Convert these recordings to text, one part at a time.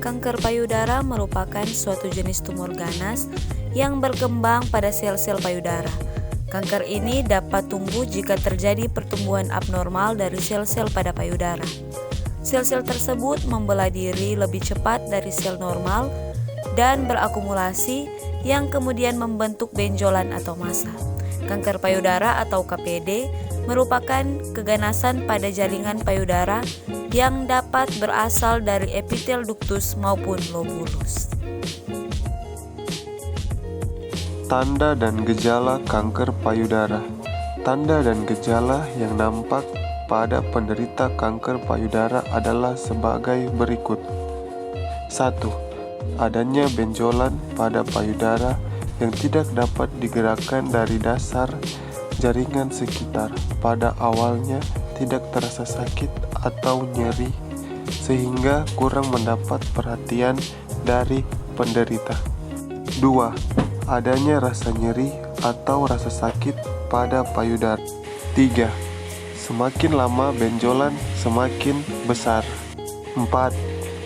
Kanker payudara merupakan suatu jenis tumor ganas yang berkembang pada sel-sel payudara. Kanker ini dapat tumbuh jika terjadi pertumbuhan abnormal dari sel-sel pada payudara. Sel-sel tersebut membelah diri lebih cepat dari sel normal dan berakumulasi yang kemudian membentuk benjolan atau massa. Kanker payudara atau KPD merupakan keganasan pada jaringan payudara yang dapat berasal dari epitel ductus maupun lobulus. Tanda dan gejala kanker payudara. Tanda dan gejala yang nampak pada penderita kanker payudara adalah sebagai berikut. 1. Adanya benjolan pada payudara yang tidak dapat digerakkan dari dasar jaringan sekitar. Pada awalnya tidak terasa sakit atau nyeri sehingga kurang mendapat perhatian dari penderita. 2. Adanya rasa nyeri atau rasa sakit pada payudara. 3. Semakin lama benjolan semakin besar. 4.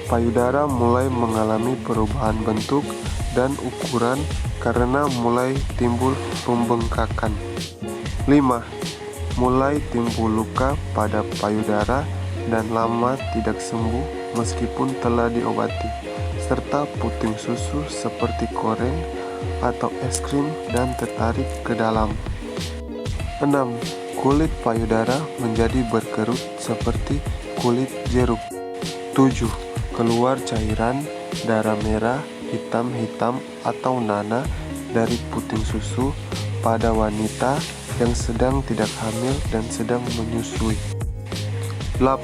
Payudara mulai mengalami perubahan bentuk dan ukuran karena mulai timbul pembengkakan. 5. Mulai timbul luka pada payudara dan lama tidak sembuh meskipun telah diobati, serta puting susu seperti koreng atau es krim dan tertarik ke dalam. 6. Kulit payudara menjadi berkerut seperti kulit jeruk. 7. Keluar cairan darah merah, hitam-hitam atau nanah dari puting susu pada wanita yang sedang tidak hamil dan sedang menyusui. 8.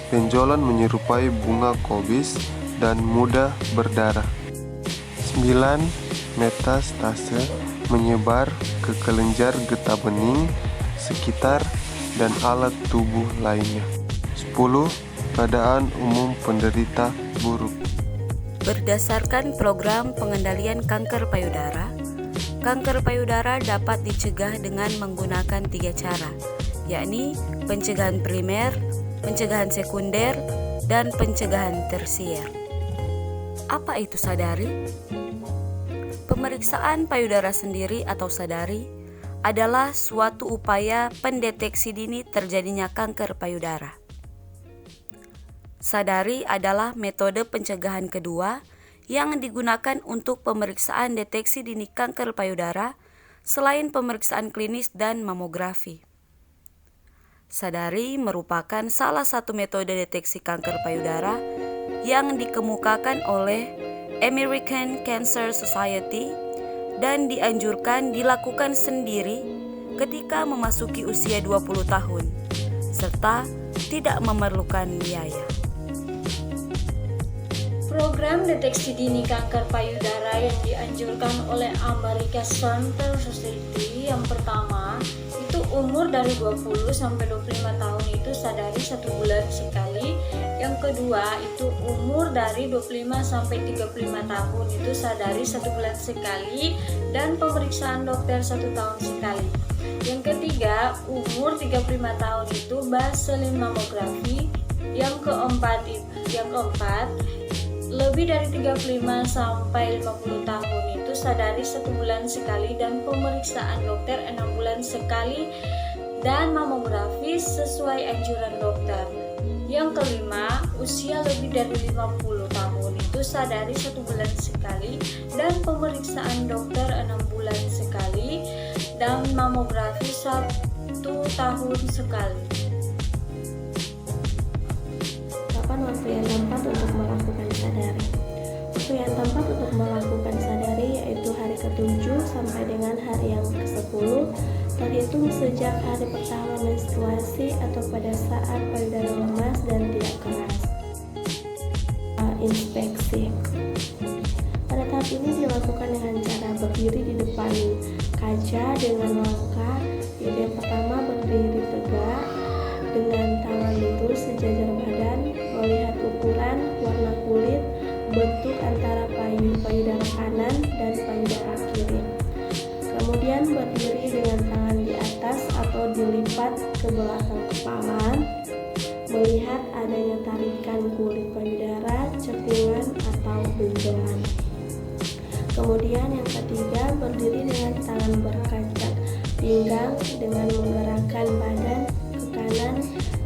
Benjolan menyerupai bunga kobis dan mudah berdarah. 9. Metastase menyebar ke kelenjar getah bening sekitar dan alat tubuh lainnya. 10. Keadaan umum penderita buruk. Berdasarkan program pengendalian kanker payudara dapat dicegah dengan menggunakan 3 cara, yakni pencegahan primer, pencegahan sekunder, dan pencegahan tersier. Apa itu sadari? Pemeriksaan payudara sendiri atau sadari adalah suatu upaya pendeteksi dini terjadinya kanker payudara. Sadari adalah metode pencegahan kedua yang digunakan untuk pemeriksaan deteksi dini kanker payudara selain pemeriksaan klinis dan mamografi. Sadari merupakan salah satu metode deteksi kanker payudara yang dikemukakan oleh American Cancer Society dan dianjurkan dilakukan sendiri ketika memasuki usia 20 tahun serta tidak memerlukan biaya. Program deteksi dini kanker payudara yang dianjurkan oleh American Cancer Society yang pertama itu umur dari 20 sampai 25 tahun itu sadari 1 bulan sekali. Yang kedua itu umur dari 25 sampai 35 tahun itu sadari 1 bulan sekali dan pemeriksaan dokter 1 tahun sekali. Yang ketiga umur 35 tahun itu baseline mamografi. Yang keempat lebih dari 35 sampai 50 tahun itu sadari 1 bulan sekali dan pemeriksaan dokter 6 bulan sekali dan mamografi sesuai anjuran dokter. Yang kelima, usia lebih dari 50 tahun itu sadari 1 bulan sekali dan pemeriksaan dokter 6 bulan sekali dan mamografi 1 tahun sekali. Kapan waktu yang tepat untuk melakukan sadari? Waktu yang tepat untuk melakukan sadari yaitu hari ke-7 sampai dengan hari yang ke-10 terhitung sejak hari pertama menstruasi atau pada saat payudara lemas dan tidak keras. Inspeksi. Pada tahap ini dilakukan dengan cara berdiri di depan kaca dengan langkah. Jadi yang pertama berdiri tegak dengan tangan lurus sejajar badan, melihat ukuran, warna kulit, bentuk antara payudara kanan dan payudara kiri. Kemudian berdiri dengan tangan di atas atau dilipat ke belakang kepala, melihat adanya tarikan kulit payudara, cekungan atau atau benjolan. Kemudian yang ketiga, berdiri dengan tangan berkacak pinggang dengan menggerakkan badan ke kanan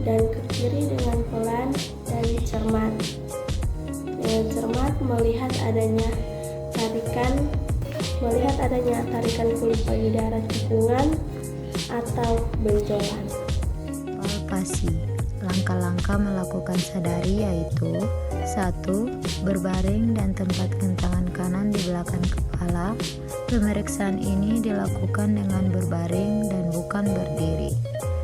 dan ke kiri dengan pelan dan cermat. Dengan cermat melihat adanya tarikan kulit payudara tikungan atau benjolan. Palpasi. Langkah-langkah melakukan sadari yaitu 1. Berbaring dan tempatkan tangan kanan di belakang kepala. Pemeriksaan ini dilakukan dengan berbaring dan bukan berdiri.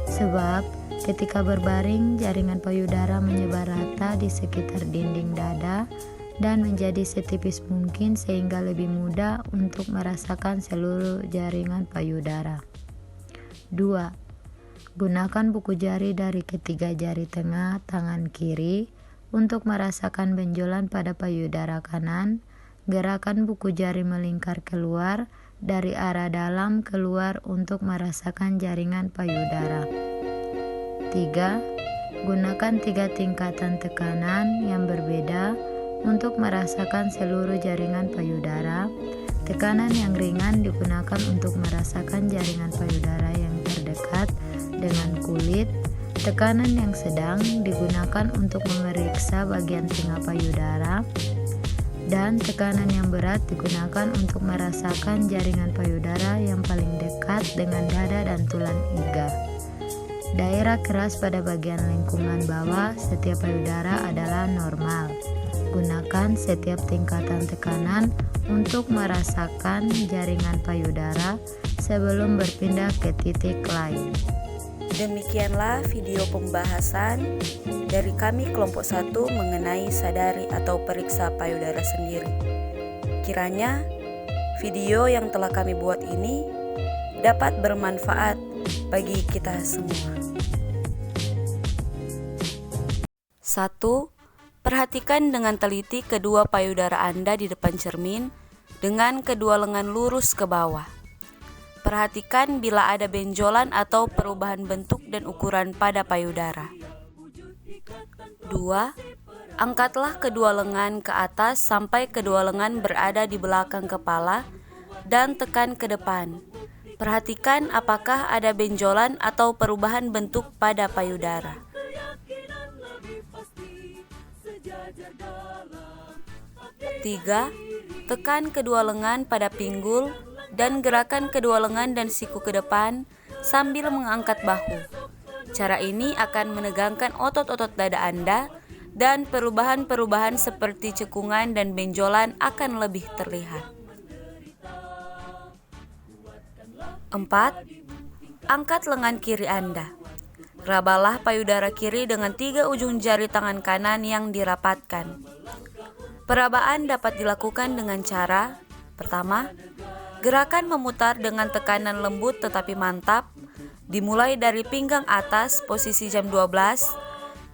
Sebab ketika berbaring, jaringan payudara menyebar rata di sekitar dinding dada dan menjadi setipis mungkin sehingga lebih mudah untuk merasakan seluruh jaringan payudara. 2. Gunakan buku jari dari ketiga jari tengah tangan kiri untuk merasakan benjolan pada payudara kanan. Gerakan buku jari melingkar keluar dari arah dalam keluar untuk merasakan jaringan payudara. 3. Gunakan 3 tingkatan tekanan yang berbeda untuk merasakan seluruh jaringan payudara. Tekanan yang ringan digunakan untuk merasakan jaringan payudara yang terdekat dengan kulit. Tekanan yang sedang digunakan untuk memeriksa bagian tengah payudara, dan tekanan yang berat digunakan untuk merasakan jaringan payudara yang paling dekat dengan dada dan tulang iga. Daerah keras pada bagian lingkungan bawah setiap payudara adalah normal. Gunakan setiap tingkatan tekanan untuk merasakan jaringan payudara sebelum berpindah ke titik lain. Demikianlah video pembahasan dari kami kelompok 1 mengenai sadari atau periksa payudara sendiri. Kiranya video yang telah kami buat ini dapat bermanfaat bagi kita semua. 1. Perhatikan dengan teliti kedua payudara Anda di depan cermin dengan kedua lengan lurus ke bawah. Perhatikan bila ada benjolan atau perubahan bentuk dan ukuran pada payudara. 2. Angkatlah kedua lengan ke atas sampai kedua lengan berada di belakang kepala dan tekan ke depan. Perhatikan apakah ada benjolan atau perubahan bentuk pada payudara. 3. Tekan kedua lengan pada pinggul dan gerakan kedua lengan dan siku ke depan sambil mengangkat bahu. Cara ini akan menegangkan otot-otot dada Anda dan perubahan-perubahan seperti cekungan dan benjolan akan lebih terlihat. 4. Angkat lengan kiri Anda. Rabalah payudara kiri dengan 3 ujung jari tangan kanan yang dirapatkan. Perabaan dapat dilakukan dengan cara: pertama, gerakan memutar dengan tekanan lembut tetapi mantap, dimulai dari pinggang atas posisi jam 12,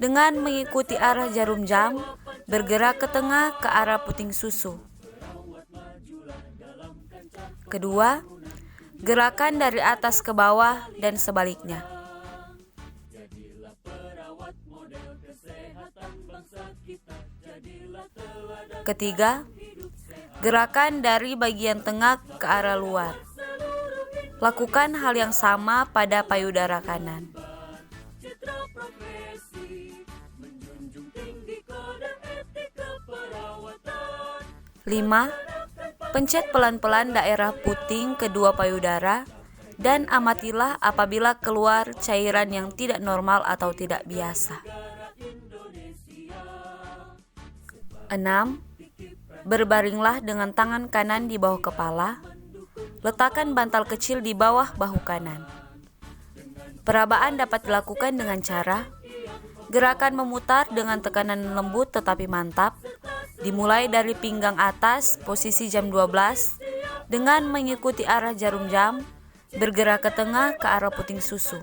dengan mengikuti arah jarum jam, bergerak ke tengah ke arah puting susu. Kedua, gerakan dari atas ke bawah dan sebaliknya. Ketiga, gerakan dari bagian tengah ke arah luar. Lakukan hal yang sama pada payudara kanan. 5. Pencet pelan-pelan daerah puting kedua payudara dan amatilah apabila keluar cairan yang tidak normal atau tidak biasa. 6. Berbaringlah dengan tangan kanan di bawah kepala. Letakkan bantal kecil di bawah bahu kanan. Perabaan dapat dilakukan dengan cara: gerakan memutar dengan tekanan lembut tetapi mantap, dimulai dari pinggang atas posisi jam 12 dengan mengikuti arah jarum jam, bergerak ke tengah ke arah puting susu.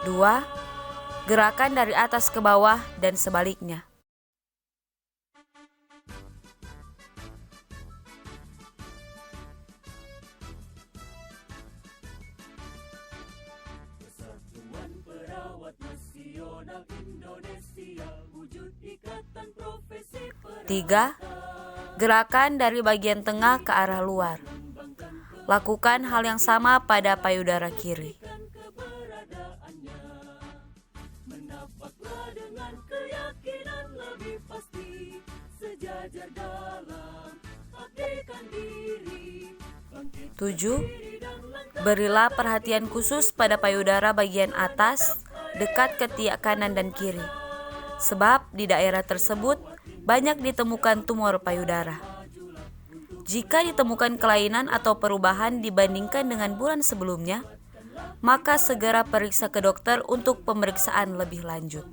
2. Gerakan dari atas ke bawah dan sebaliknya. Tiga, Gerakan dari bagian tengah ke arah luar. Lakukan hal yang sama pada payudara kiri. Tujuh, berilah perhatian khusus pada payudara bagian atas dekat ketiak kanan dan kiri, sebab di daerah tersebut banyak ditemukan tumor payudara. Jika ditemukan kelainan atau perubahan dibandingkan dengan bulan sebelumnya, maka segera periksa ke dokter untuk pemeriksaan lebih lanjut.